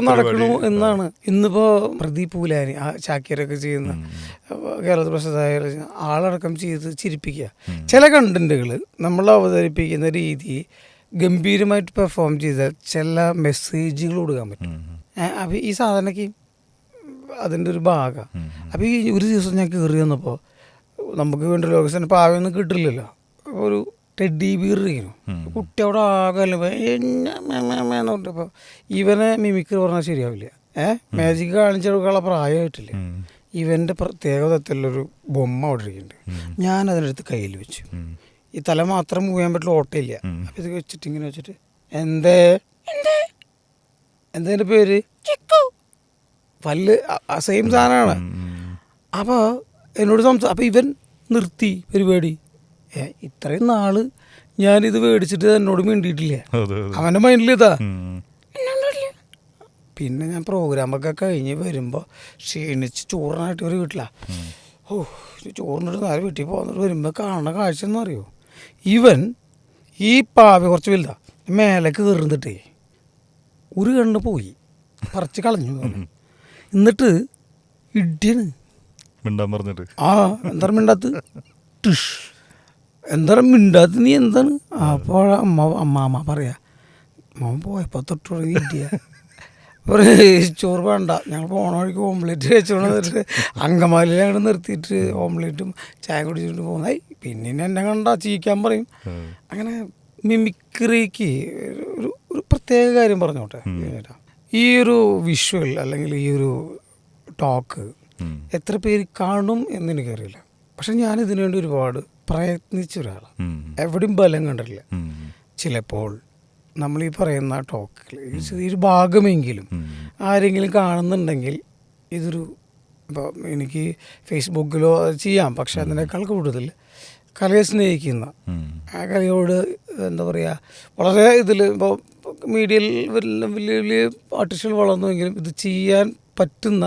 നടക്കണു എന്നാണ്. ഇന്നിപ്പോ പ്രദീപ് പൂലാനി, ആ ചാക്യാരൊക്കെ ചെയ്യുന്ന കേരളത്തിൽ പ്രസിദ്ധമായ ആളടക്കം ചെയ്ത് ചിരിപ്പിക്കുക. ചില കണ്ടന്റുകൾ നമ്മൾ അവതരിപ്പിക്കുന്ന രീതി ഗംഭീരമായിട്ട് പെർഫോം ചെയ്താൽ ചില മെസ്സേജുകൾ കൊടുക്കാൻ പറ്റും. അപ്പം ഈ സാധനയ്ക്ക് അതിൻ്റെ ഒരു ഭാഗം. അപ്പം ഈ ഒരു ദിവസം ഞാൻ കയറി വന്നപ്പോൾ നമുക്ക് വേണ്ട ലോകസിന് പാവയൊന്നും കിട്ടില്ലല്ലോ. ഒരു ടെഡി ബീർ ഇരിക്കുന്നു, കുട്ടി അവിടെ ആകെ പറഞ്ഞപ്പോൾ ഇവനെ മിമിക്രി പറഞ്ഞാൽ ശരിയാവില്ല. മാജിക് കാണിച്ചു കൊടുക്കാനുള്ള പ്രായമായിട്ടില്ല. ഇവൻ്റെ പ്രത്യേകതത്തിലൊരു ബൊമ്മ അവിടെ ഇരിക്കുന്നുണ്ട്. ഞാനതിനടുത്ത് കയ്യിൽ വെച്ചു. ഈ തല മാത്രം മൂവ് ചെയ്യാൻ പറ്റുള്ള ഓട്ടയില്ല. അപ്പം ഇത് വെച്ചിട്ട് ഇങ്ങനെ വെച്ചിട്ട് എന്തേൻ്റെ പേര് പല്ല് സെയിം സാധനമാണ്. അപ്പോൾ എന്നോട് അപ്പം ഇവൻ നിർത്തി പരിപാടി. ഇത്രയും നാള് ഞാനിത് മേടിച്ചിട്ട് എന്നോട് മിണ്ടിയിട്ടില്ല. അവൻ്റെ മൈൻഡിൽ ഇതാ. പിന്നെ ഞാൻ പ്രോഗ്രാമൊക്കെ കഴിഞ്ഞ് വരുമ്പോൾ ക്ഷീണിച്ച് ചോറിനായിട്ട് ഒരു വീട്ടിലാണ്. ചോറിനിട്ട് നേരെ വീട്ടിൽ പോകുന്നിട്ട് വരുമ്പോൾ കാണുന്ന കാഴ്ച എന്ന് അറിയോ, ഇവൻ ഈ പാവ കുറച്ച് വലുതാ മേലെ കയറുന്നിട്ടേ ഒരു കണ്ണ് പോയി പറിച്ച് കളഞ്ഞു. എന്നിട്ട് ഇടിയാണ് പറഞ്ഞിട്ട് എന്താ മിണ്ടാത്ത് എന്താ മിണ്ടാത്ത് നീ എന്താണ്. അപ്പോൾ അമ്മാമ്മ പറയാ, അമ്മ പോയപ്പോൾ തൊട്ട് തുടങ്ങി ഇടിയ ചോറ് വേണ്ട, ഞങ്ങൾ പോണ വഴിക്ക് ഓംലേറ്റ് കഴിച്ചോണ്ട് അങ്കമാലിയിലാണ് നിർത്തിയിട്ട് ഓംലേറ്റും ചായ കുടിച്ചിട്ട് പോകുന്നത്. പിന്നെ എന്നെ കണ്ടാ ചീക്കാൻ പറയും. അങ്ങനെ മിമിക്രിക്ക് ഒരു പ്രത്യേക കാര്യം പറഞ്ഞോട്ടെ, ഈ ഒരു വിഷ്വൽ അല്ലെങ്കിൽ ഈ ഒരു ടോക്ക് എത്ര പേര് കാണും എന്നെനിക്കറിയില്ല. പക്ഷെ ഞാനിതിനു വേണ്ടി ഒരുപാട് പ്രയത്നിച്ച ഒരാളാണ്. എവിടെയും ബലം കണ്ടിട്ടില്ല. ചിലപ്പോൾ നമ്മൾ ഈ പറയുന്ന ടോക്കിൽ ഒരു ഭാഗമെങ്കിലും ആരെങ്കിലും കാണുന്നുണ്ടെങ്കിൽ ഇതൊരു ഇപ്പോൾ എനിക്ക് ഫേസ്ബുക്കിലോ ചെയ്യാം. പക്ഷെ അതിനേക്കാൾ കൂടുതൽ കലയെ സ്നേഹിക്കുന്ന, ആ കലയോട് എന്താ പറയുക, വളരെ ഇതിൽ ഇപ്പോൾ മീഡിയയിൽ വലിയ വലിയ ആർട്ടിസ്റ്റുകൾ വളർന്നുവെങ്കിലും ഇത് ചെയ്യാൻ പറ്റുന്ന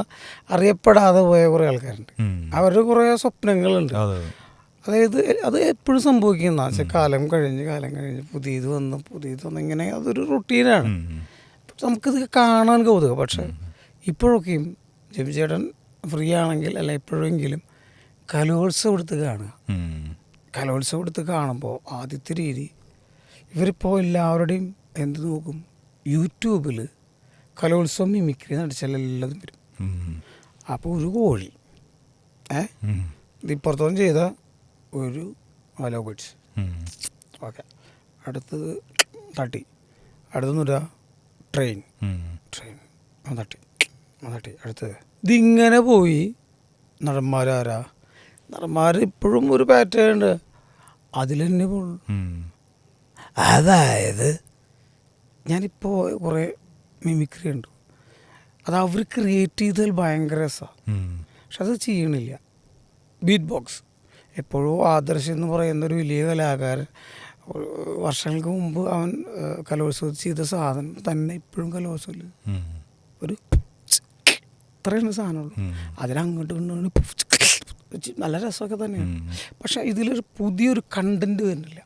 അറിയപ്പെടാതെ പോയ കുറേ ആൾക്കാരുണ്ട്. അവരുടെ കുറേ സ്വപ്നങ്ങളുണ്ട്. അതായത് അത് എപ്പോഴും സംഭവിക്കുന്ന വെച്ചാൽ കാലം കഴിഞ്ഞ് പുതിയത് വന്ന് ഇങ്ങനെ അതൊരു റുട്ടീനാണ്. നമുക്കിത് കാണാൻ കൗതുകം. പക്ഷെ ഇപ്പോഴൊക്കെയും ജെബിചേട്ടൻ ഫ്രീ ആണെങ്കിൽ അല്ല എപ്പോഴെങ്കിലും കലോത്സവം എടുത്ത് കാണുക. കലോത്സവം എടുത്ത് കാണുമ്പോൾ ആദ്യത്തെ രീതി ഇവരിപ്പോൾ എല്ലാവരുടെയും എന്ത് നോക്കും, യൂട്യൂബിൽ കലോത്സവം മിമിക്രി നടിച്ചാൽ എല്ലാതും വരും. അപ്പോൾ ഒരു കോഴി ഇതിപ്പുറത്തോളം ചെയ്ത ഒരു ഹലോ ബേഡ്സ്, ഓക്കെ, അടുത്തത് തട്ടി, അടുത്തൊന്നുമില്ല ട്രെയിൻ തട്ടി അടുത്തത് ഇതിങ്ങനെ പോയി. നടന്മാരാരാ, നടന്മാർ ഇപ്പോഴും ഒരു പാറ്റേൺ ഉണ്ട്, അതിൽ തന്നെ പോകും. അതായത് ഞാനിപ്പോൾ കുറേ മിമിക്രി ഉണ്ട്, അത് അവർ ക്രിയേറ്റ് ചെയ്താൽ ഭയങ്കര രസമാണ്. പക്ഷെ അത് ചെയ്യണില്ല. ബീറ്റ് ബോക്സ് എപ്പോഴോ ആദർശ് എന്ന് പറയുന്ന ഒരു വലിയ കലാകാരൻ വർഷങ്ങൾക്ക് മുമ്പ് അവൻ കലോത്സവത്തിൽ ചെയ്ത സാധനം തന്നെ ഇപ്പോഴും കലോത്സവത്തിൽ ഒരു ഇത്രയാണ് സാധനമുള്ളൂ. അതിനങ്ങോട്ട് നല്ല രസമൊക്കെ തന്നെയാണ്. പക്ഷെ ഇതിലൊരു പുതിയൊരു കണ്ടന്റ് വരുന്നില്ല.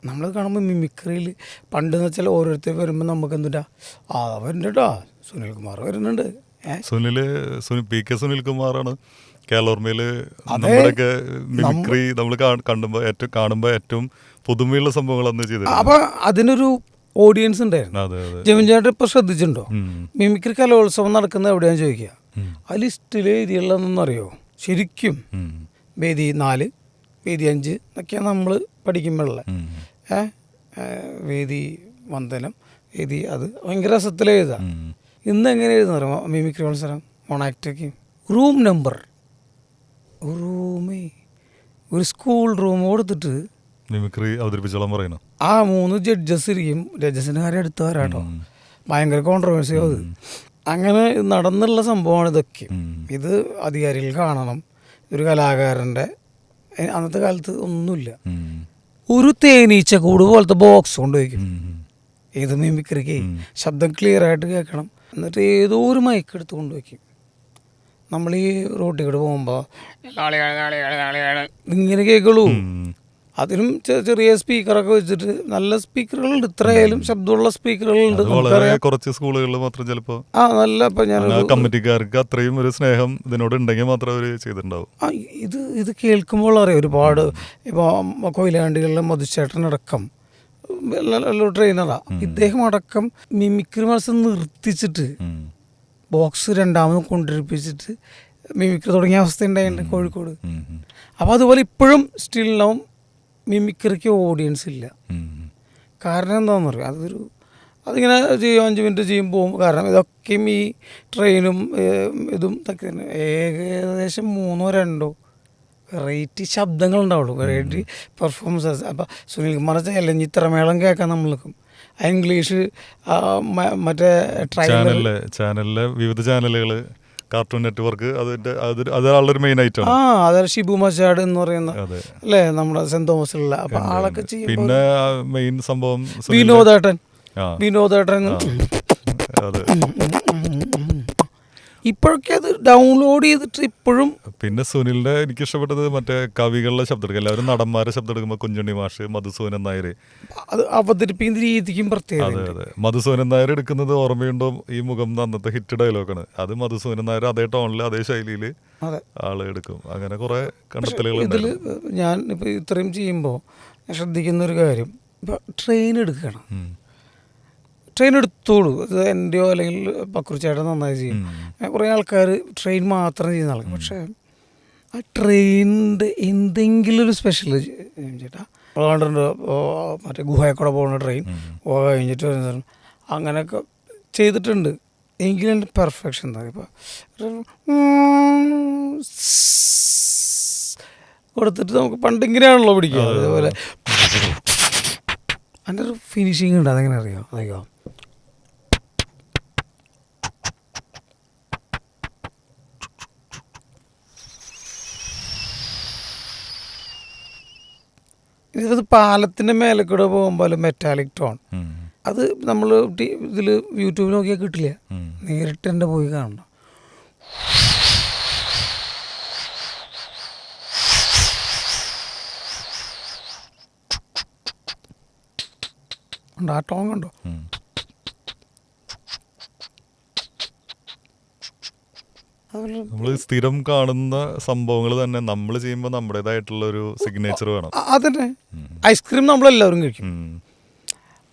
നമ്മൾ കാണുമ്പോൾ മിമിക്രിയിൽ പണ്ടെന്ന് വെച്ചാൽ ഓരോരുത്തർ വരുമ്പോൾ നമുക്ക് എന്തുട്ടാ വരുന്നുണ്ടോ, സുനിൽകുമാർ വരുന്നുണ്ട്. സുനിൽകുമാറാണ് കേരളോർമയില് നമ്മുടെയൊക്കെ മിമിക്രി നമ്മൾ കാണുമ്പോൾ ഏറ്റവും പുതുമയുള്ള സംഭവങ്ങൾ അന്ന് ചെയ്തിരുന്നു. അപ്പൊ അതിനൊരു ഓഡിയൻസ് ഉണ്ടായിരുന്നു. അതെ അതെ. ജെമിൻ ചേട്ടൻ ഇപ്പൊ ശ്രദ്ധിച്ചിട്ടുണ്ടോ മിമിക്രി കലോത്സവം നടക്കുന്നത് എവിടെയാന്ന് ചോദിക്കുക, ആ ലിസ്റ്റിൽ എഴുതിയുള്ളതെന്നൊന്നും അറിയോ? ശരിക്കും വേദി 4, വേദി 5 എന്നൊക്കെയാണ് നമ്മൾ പഠിക്കുമ്പോഴുള്ള വേദി വന്ദനം, വേദി അത് ഭയങ്കര രസത്തിൽ എഴുതാം. ഇന്ന് എങ്ങനെ എഴുതുന്ന മിമിക്രി മത്സരം മോണാക്ടൊക്കെ റൂം നമ്പർ ഒരു സ്കൂൾ റൂം കൊടുത്തിട്ട് മിമിക്രി അവതരിപ്പിച്ചോളാൻ പറയുന്നു. ആ 3 ജഡ്ജസ് ഇരിക്കും. ജഡ്ജസിൻ്റെ കാര്യം എടുത്തു വരാട്ടോ, ഭയങ്കര കോൺട്രവേഴ്സി അത്. അങ്ങനെ നടന്നുള്ള സംഭവമാണ് ഇതൊക്കെ. ഇത് അധികാരികൾ കാണണം. ഒരു കലാകാരൻ്റെ അന്നത്തെ കാലത്ത് ഒന്നുമില്ല. ഒരു തേനീച്ച കൂട് പോലത്തെ ബോക്സ് കൊണ്ടുപോയിക്കും ഏത് മിമിക്രിക്ക്. ശബ്ദം ക്ലിയർ ആയിട്ട് കേൾക്കണം. എന്നിട്ട് ഏതോ ഒരു മൈക്ക് എടുത്ത് കൊണ്ടുവയ്ക്കും. നമ്മൾ ഈ റോട്ടിൽ കൂടെ പോകുമ്പോൾ ഇങ്ങനെ കേൾക്കുള്ളൂ. അതിനും ചെറിയ സ്പീക്കറൊക്കെ വെച്ചിട്ട്, നല്ല സ്പീക്കറുകളുണ്ട്, ഇത്രയായാലും ശബ്ദമുള്ള സ്പീക്കറുകളുണ്ട്. കുറച്ച് സ്കൂളുകളിൽ മാത്രം ചിലപ്പോൾ നല്ല ഇപ്പം ഞാൻ കമ്മിറ്റിക്കാർക്ക് അത്രയും ഒരു സ്നേഹം ഇതിനോട് ഉണ്ടെങ്കിൽ മാത്രം അവർ ചെയ്തിട്ടുണ്ടാവും. ഇത് കേൾക്കുമ്പോൾ അറിയാം ഒരുപാട്. ഇപ്പോൾ കൊയിലാണ്ടികളിലെ മധുചേട്ടനടക്കം നല്ല ട്രെയിനറാണ്. ഇദ്ദേഹം അടക്കം മിമിക്രി മത്സരം നിർത്തിച്ചിട്ട് ബോക്സ് രണ്ടാമത് കൊണ്ടിരിപ്പിച്ചിട്ട് മിമിക്രി തുടങ്ങിയ അവസ്ഥ ഉണ്ടായിട്ടുണ്ട് കോഴിക്കോട്. അപ്പോൾ അതുപോലെ ഇപ്പോഴും സ്റ്റിൽ നൗ മിമിക്രിക്ക് ഓഡിയൻസ് ഇല്ല. കാരണം എന്താണെന്ന് പറയുക, അതിങ്ങനെ ചെയ്യും, 5 മിനിറ്റ് ചെയ്യുമ്പോൾ പോകും. കാരണം ഇതൊക്കെയും ഈ ട്രെയിനും ഇതും ഇതൊക്കെ തന്നെ. ഏകദേശം 3-2 വെറൈറ്റി ശബ്ദങ്ങളുണ്ടാവുള്ളൂ, വെറൈറ്റി പെർഫോമൻസസ്. അപ്പോൾ സുനിൽ കുമാർ അല്ലെങ്കിൽ ഇത്രമേളം കേൾക്കാൻ നമ്മൾ നിൽക്കും. ഇംഗ്ലീഷ് മറ്റേ ചാനലിലെ വിവിധ ചാനലുകൾ, കാർട്ടൂൺ നെറ്റ്വർക്ക്, അതാളൊരു മെയിൻ ഐറ്റം. അതായത് ഷിബു മച്ചാട് എന്ന് പറയുന്ന അല്ലേ, നമ്മുടെ സെന്റ് തോമസിലുള്ള. അപ്പൊ ആളൊക്കെ ചെയ്യും. പിന്നെ മെയിൻ സംഭവം വിനോദേട്ടൻ. ഇപ്പോഴൊക്കെ അത് ഡൗൺലോഡ് ചെയ്തിട്ട് ഇപ്പോഴും. പിന്നെ സുനിലിന്റെ എനിക്ക് ഇഷ്ടപ്പെട്ടത് മറ്റേ കവികളുടെ ശബ്ദം എടുക്കുക. എല്ലാവരും നടന്മാരെ ശബ്ദം എടുക്കുമ്പോൾ കുഞ്ചുണ്ണി മാഷ്, മധുസൂദനൻ നായർ, അത് അവതരിപ്പിക്കുന്ന രീതിക്കും പ്രത്യേകത. അതെ അതെ. മധുസൂദനൻ നായർ എടുക്കുന്നത് ഓർമ്മയുണ്ടോ? ഈ മുഖം അന്നത്തെ ഹിറ്റ് ഡയലോഗാണ്. അത് മധുസൂദനൻ നായർ അതേ ടോണിൽ അതേ ശൈലിയിൽ ആള് എടുക്കും. അങ്ങനെ കുറെ കണ്ടെത്തലുകൾ. ഇതിൽ ഞാൻ ഇപ്പൊ ഇത്രയും ചെയ്യുമ്പോൾ ശ്രദ്ധിക്കുന്ന ഒരു കാര്യം, ഇപ്പൊ ട്രെയിൻ എടുക്കണം. ട്രെയിൻ എടുത്തോളൂ, ഇത് എൻ്റെയോ അല്ലെങ്കിൽ പക്രുച്ചേട്ടൻ നന്നായി ചെയ്യും. കുറേ ആൾക്കാർ ട്രെയിൻ മാത്രം ചെയ്യുന്ന ആൾക്കാർ. പക്ഷേ ആ ട്രെയിനിൻ്റെ എന്തെങ്കിലും ഒരു സ്പെഷ്യൽ ചേട്ടാ കണ്ടിട്ടുണ്ട്. മറ്റേ ഗുഹയെക്കൂടെ പോകുന്ന ട്രെയിൻ കഴിഞ്ഞിട്ട് വരുന്ന അങ്ങനെയൊക്കെ ചെയ്തിട്ടുണ്ട്. എങ്കിലും എൻ്റെ പെർഫെക്ഷൻ എന്താ, ഇപ്പോൾ കൊടുത്തിട്ട് നമുക്ക് പണ്ടിങ്ങനെയാണല്ലോ പിടിക്കുക. അതേപോലെ അതിൻ്റെ ഒരു ഫിനിഷിങ് ഉണ്ട്. അതെങ്ങനെ അറിയാം? ഇത് പാലത്തിൻ്റെ മേലെ കൂടെ പോകുമ്പോൾ മെറ്റാലിക് ടോൺ, അത് നമ്മൾ ഇതിൽ യൂട്യൂബിൽ നോക്കിയാൽ കിട്ടില്ല. നേരിട്ട് എൻ്റെ പോയി കാണണം. ആ ടോൺ കണ്ടോ? നമ്മൾ സ്ഥിരം കാണുന്ന സംഭവങ്ങൾ തന്നെ നമ്മൾ ചെയ്യുമ്പോൾ നമ്മുടേതായിട്ടുള്ള ഒരു സിഗ്നേച്ചർ വേണം. അതന്നെ. ഐസ്ക്രീം നമ്മളെല്ലാവരും കഴിക്കും,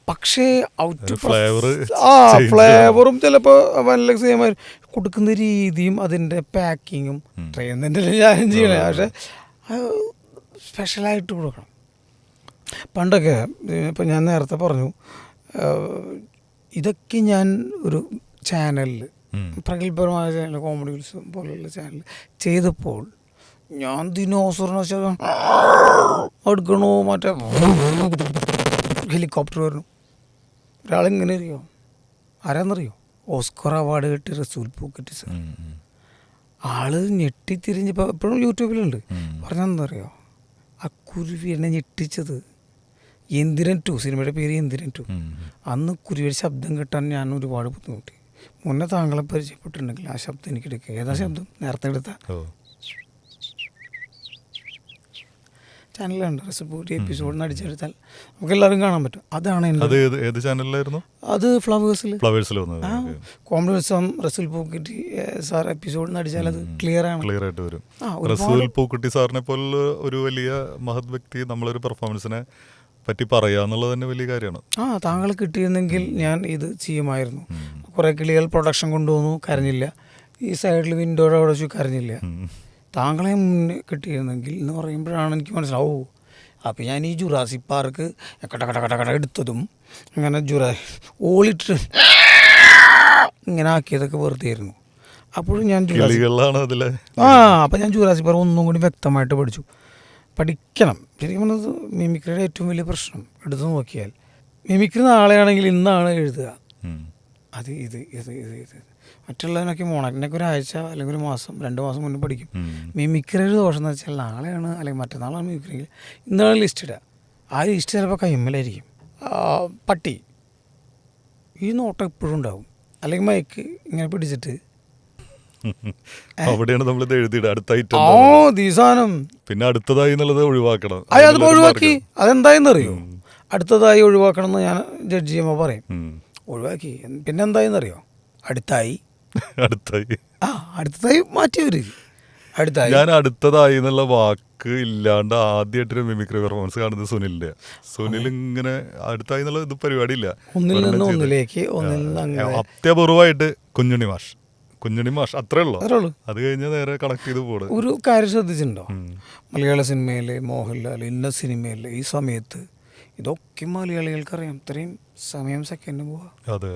പക്ഷേ ഫ്ലേവറും ചിലപ്പോൾ വല്ല സെയിം കൊടുക്കുന്ന രീതിയും അതിൻ്റെ പാക്കിങ്ങും ട്രെയിനിൻ്റെ ഞാനും ചെയ്യണേ. പക്ഷേ സ്പെഷ്യലായിട്ട് കൊടുക്കണം. പണ്ടൊക്കെ ഇപ്പം ഞാൻ നേരത്തെ പറഞ്ഞു, ഇതൊക്കെ ഞാൻ ഒരു ചാനലിൽ, പ്രഗത്ഭരമായ ചാനൽ, കോമഡി ഉത്സവം പോലെയുള്ള ചാനൽ ചെയ്തപ്പോൾ ഞാൻ ദിനോസറിനെ വെച്ചാൽ എടുക്കണോ, മറ്റേ ഹെലികോപ്റ്റർ വരണം. ഒരാളിങ്ങനെ അറിയോ, ആരാന്നറിയോ? ഓസ്കർ അവാർഡ് കിട്ടിയ റസൂൽ പൂക്കുറ്റി സാർ. ആള് ഞെട്ടിത്തിരിഞ്ഞപ്പോൾ എപ്പോഴും യൂട്യൂബിലുണ്ട്. പറഞ്ഞെന്തറിയോ, ആ കുരുവി എന്നെ ഞെട്ടിച്ചത് എന്തിരൻ 2, സിനിമയുടെ പേര് എന്തിരൻ 2. അന്ന് കുരുവിയുടെ ശബ്ദം കിട്ടാൻ ഞാൻ ഒരുപാട് ബുദ്ധിമുട്ടി. മുന്നേ താങ്കളെ പരിചയപ്പെട്ടിട്ടുണ്ടെങ്കിൽ ആ ശബ്ദം എനിക്ക് എടുക്കുക. ഏതാ ശബ്ദം? നേരത്തെ എടുത്ത ചാനലുണ്ട്, റെസിപ്പി എപ്പിസോഡിന് അടിച്ചെടുത്താൽ നമുക്ക് എല്ലാവരും കാണാൻ പറ്റും. അതാണ് ഏത് ചാനലിലായിരുന്നു അത്? ഫ്ലവേഴ്സിൽ കോമഡി ഉത്സവം റസൂൽ പൂക്കുറ്റി സാർ എപ്പിസോഡിന് അടിച്ചാൽ അത് ക്ലിയർ ആയിട്ട് വരും. റസൂൽ പൂക്കുറ്റി സാറിനെ പോലെ ഒരു വലിയ മഹത് വ്യക്തി നമ്മളൊരു പെർഫോമൻസിനെ പറ്റി പറയാന്നുള്ളത് തന്നെ വലിയ കാര്യമാണ്. താങ്കൾ കിട്ടിയിരുന്നെങ്കിൽ ഞാൻ ഇത് ചെയ്യുമായിരുന്നു. കുറേ കിളികൾ പ്രൊഡക്ഷൻ കൊണ്ടുവന്നു, കരഞ്ഞില്ല. ഈ സൈഡിൽ വിൻഡോയുടെ അവിടെ വെച്ച് കരഞ്ഞില്ല. താങ്കളെ മുന്നേ കിട്ടിയിരുന്നെങ്കിൽ എന്ന് പറയുമ്പോഴാണ് എനിക്ക് മനസ്സിലാവും. അപ്പോൾ ഞാൻ ഈ ജുറാസിക് പാർക്ക് കട എടുത്തതും അങ്ങനെ ഓളിട്ട് ഇങ്ങനെ ആക്കിയതൊക്കെ വെറുതെ ആയിരുന്നു. അപ്പോഴും ഞാൻ അപ്പോൾ ഞാൻ ജുറാസിക് പാർക്ക് ഒന്നും കൂടി വ്യക്തമായിട്ട് പഠിക്കണം. ശരിക്കും പറഞ്ഞത് മിമിക്രിയുടെ ഏറ്റവും വലിയ പ്രശ്നം എടുത്തു നോക്കിയാൽ, മിമിക്രി നാളെയാണെങ്കിൽ ഇന്നാണ് എഴുതുക. അത് ഇത് മറ്റുള്ളതിനൊക്കെ മോണക്കിനൊക്കെ ഒരാഴ്ച അല്ലെങ്കിൽ ഒരു മാസം 2 മാസം മുന്നേ പഠിക്കും. മിമിക്രിയുടെ ദോഷം എന്ന് വെച്ചാൽ നാളെയാണ് അല്ലെങ്കിൽ മറ്റന്നാളാണ് മിമിക്രിയെങ്കിൽ ഇന്നാണ് ലിസ്റ്റ് ഇടുക. ആ ലിസ്റ്റ് ചിലപ്പോൾ കൈമ്മലായിരിക്കും. പട്ടി ഈ നോട്ടം എപ്പോഴും ഉണ്ടാവും. അല്ലെങ്കിൽ മയക്ക് ഇങ്ങനെ പിടിച്ചിട്ട് അവിടെയാണ് നമ്മളിത് എഴുതിയിടുക. അടുത്തായിട്ട് സാധനം പിന്നെ അടുത്തതായി എന്നുള്ളത് ഒഴിവാക്കണം. അത് ഒഴിവാക്കി. അതെന്തായെന്നറിയോ? അടുത്തതായി ഒഴിവാക്കണം എന്ന് ഞാൻ ജഡ്ജ് ചെയ്യുമ്പോൾ പറയും. ഒഴിവാക്കി. പിന്നെ എന്തായെന്നറിയോ? അടുത്തായി മാറ്റിയവര്. ഞാൻ അടുത്തതായി എന്നുള്ള വാക്ക് ഇല്ലാണ്ട് ആദ്യമായിട്ടൊരു മിമിക്രി പെർഫോമൻസ് കാണുന്നത് സുനിലിന്റെ. സുനിൽ ഇങ്ങനെ അടുത്തായി എന്നുള്ള ഇത് പരിപാടിയില്ല, ഒന്നിൽ നിന്ന് ഒന്നിലേക്ക്, അത്യപൂർവമായിട്ട് കുഞ്ഞുണ്ണി മാഷ് അത്രേ ഉള്ളൂ. അത് കഴിഞ്ഞ് നേരെ കണക്ട് ചെയ്ത് പോടും. ഒരു കാര്യം ശ്രദ്ധിച്ചിട്ടുണ്ടോ? മലയാള സിനിമയിലെ മോഹൻലാൽ ഇന്ന സിനിമയിലെ ഈ സമയത്ത് ഇതൊക്കെ മലയാളികൾക്കറിയാം. ഇത്രയും സമയം സെക്കൻഡ് പോവാ. അതെ.